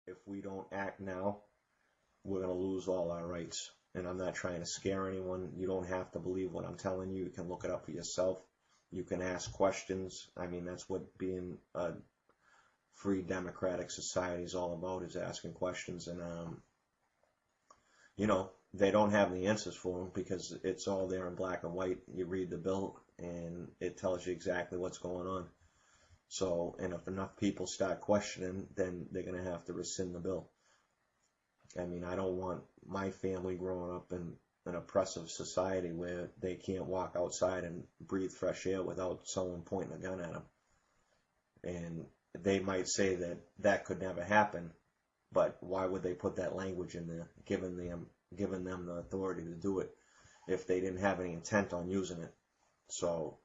if we don't act now, we're going to lose all our rights. And I'm not trying to scare anyone. You don't have to believe what I'm telling you. You can look it up for yourself. You can ask questions. I mean, that's what being a free democratic society is all about, is asking questions. And, they don't have the answers for them because it's all there in black and white. You read the bill and it tells you exactly what's going on. So, and if enough people start questioning, then they're going to have to rescind the bill. I mean, I don't want my family growing up in an oppressive society where they can't walk outside and breathe fresh air without someone pointing a gun at them. And they might say that that could never happen, but why would they put that language in there, giving them the authority to do it if they didn't have any intent on using it? So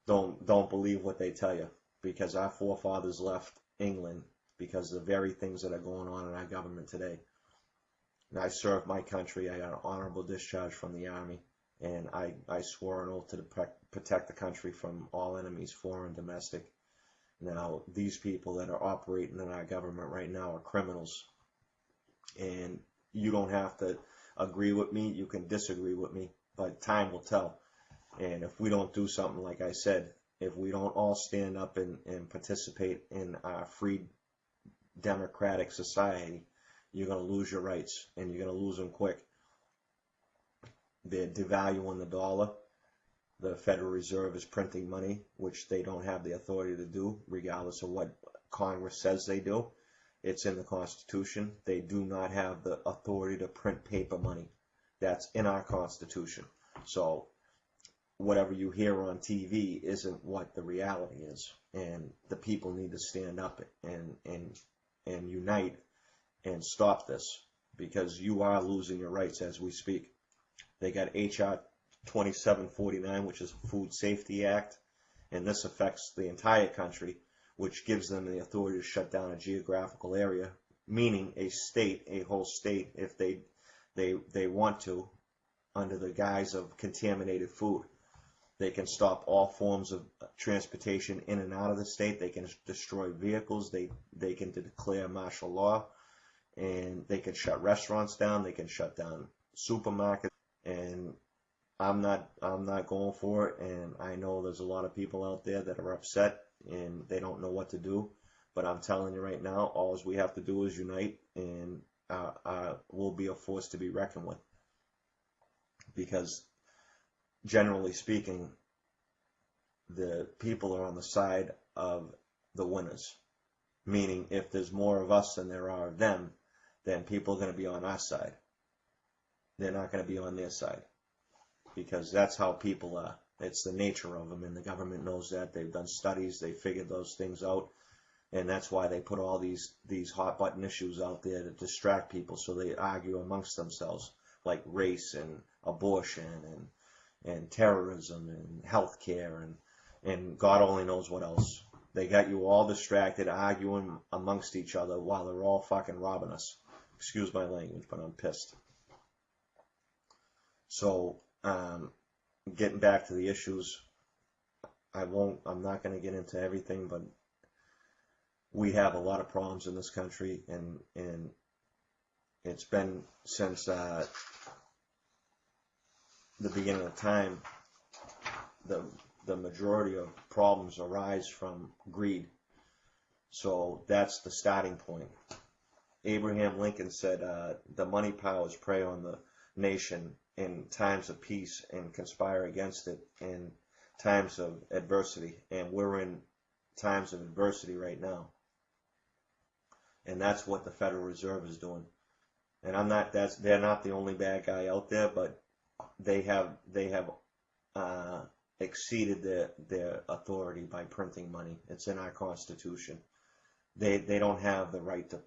don't believe what they tell you, because our forefathers left England because of the very things that are going on in our government today. And I served my country. I got an honorable discharge from the Army, and I swore an oath to protect the country from all enemies, foreign, domestic. Now, these people that are operating in our government right now are criminals, and you don't have to agree with me. You can disagree with me, but time will tell. And if we don't do something, like I said, if we don't all stand up and participate in our free democratic society, you're going to lose your rights, and you're going to lose them quick. They're devaluing the dollar. The Federal Reserve is printing money, which they don't have the authority to do, regardless of what Congress says they do. It's in the Constitution. They do not have the authority to print paper money. That's in our Constitution. So whatever you hear on TV isn't what the reality is. And the people need to stand up and unite and stop this, because you are losing your rights as we speak. They got H.R. 2749, which is a Food Safety Act, and this affects the entire country, which gives them the authority to shut down a geographical area, meaning a state, a whole state, if they want to, under the guise of contaminated food. They can stop all forms of transportation in and out of the state. They can destroy vehicles. They can declare martial law, and they can shut restaurants down. They can shut down supermarkets. And I'm not going for it. And I know there's a lot of people out there that are upset and they don't know what to do. But I'm telling you right now, all we have to do is unite, and we'll be a force to be reckoned with. Because generally speaking, the people are on the side of the winners. Meaning, if there's more of us than there are of them, then people are going to be on our side. They're not going to be on their side. Because that's how people are. It's the nature of them, and the government knows that. They've done studies. They figured those things out. And that's why they put all these hot button issues out there to distract people, so they argue amongst themselves, like race and abortion and terrorism and healthcare and God only knows what else. They got you all distracted, arguing amongst each other while they're all fucking robbing us. Excuse my language, but I'm pissed. So, getting back to the issues, I'm not going to get into everything, but we have a lot of problems in this country, and it's been since the beginning of time. The majority of problems arise from greed. So that's the starting point. Abraham Lincoln said, the money powers prey on the nation in times of peace and conspire against it in times of adversity. And we're in times of adversity right now. And that's what the Federal Reserve is doing. And they're not the only bad guy out there, but they have exceeded their authority by printing money. It's in our Constitution. They don't have the right to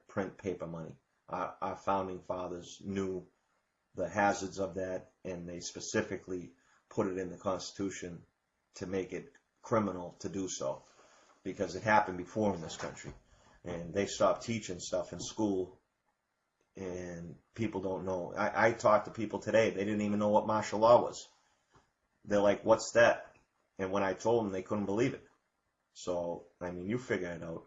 print paper money. Our founding fathers knew the hazards of that, and they specifically put it in the Constitution to make it criminal to do so, because it happened before in this country. And they stopped teaching stuff in school, and people don't know. I talked to people today, they didn't even know what martial law was. They're like, what's that? And when I told them, they couldn't believe it. So, I mean, you figure it out.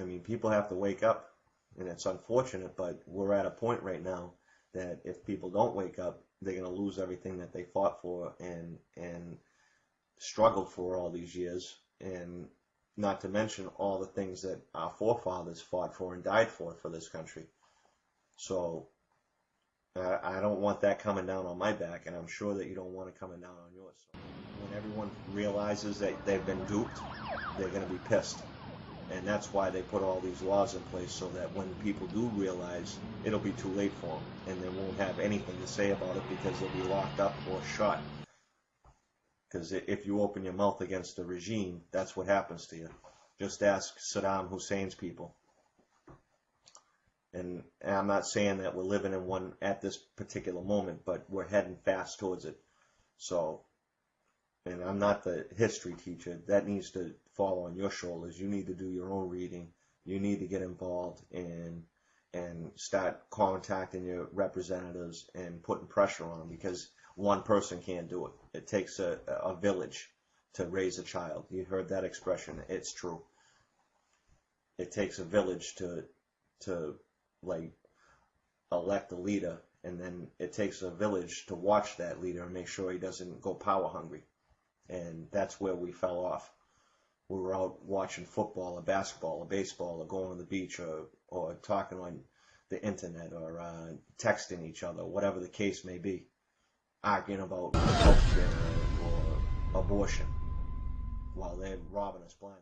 I mean, people have to wake up, and it's unfortunate, but we're at a point right now that if people don't wake up, they're going to lose everything that they fought for and struggled for all these years, and not to mention all the things that our forefathers fought for and died for this country. So I don't want that coming down on my back, and I'm sure that you don't want it coming down on yours. So when everyone realizes that they've been duped, they're going to be pissed. And that's why they put all these laws in place, so that when people do realize, it'll be too late for them, and they won't have anything to say about it because they'll be locked up or shot. Because if you open your mouth against the regime, that's what happens to you. Just ask Saddam Hussein's people. And I'm not saying that we're living in one at this particular moment, but we're heading fast towards it. So, and I'm not the history teacher. That needs to fall on your shoulders. You need to do your own reading. You need to get involved and start contacting your representatives and putting pressure on them, because one person can't do it. It takes a village to raise a child. You heard that expression. It's true. It takes a village to like elect a leader, and then it takes a village to watch that leader and make sure he doesn't go power hungry. And that's where we fell off. We were out watching football or basketball or baseball or going to the beach or talking on the internet or texting each other, whatever the case may be, arguing about healthcare or abortion while they're robbing us blind.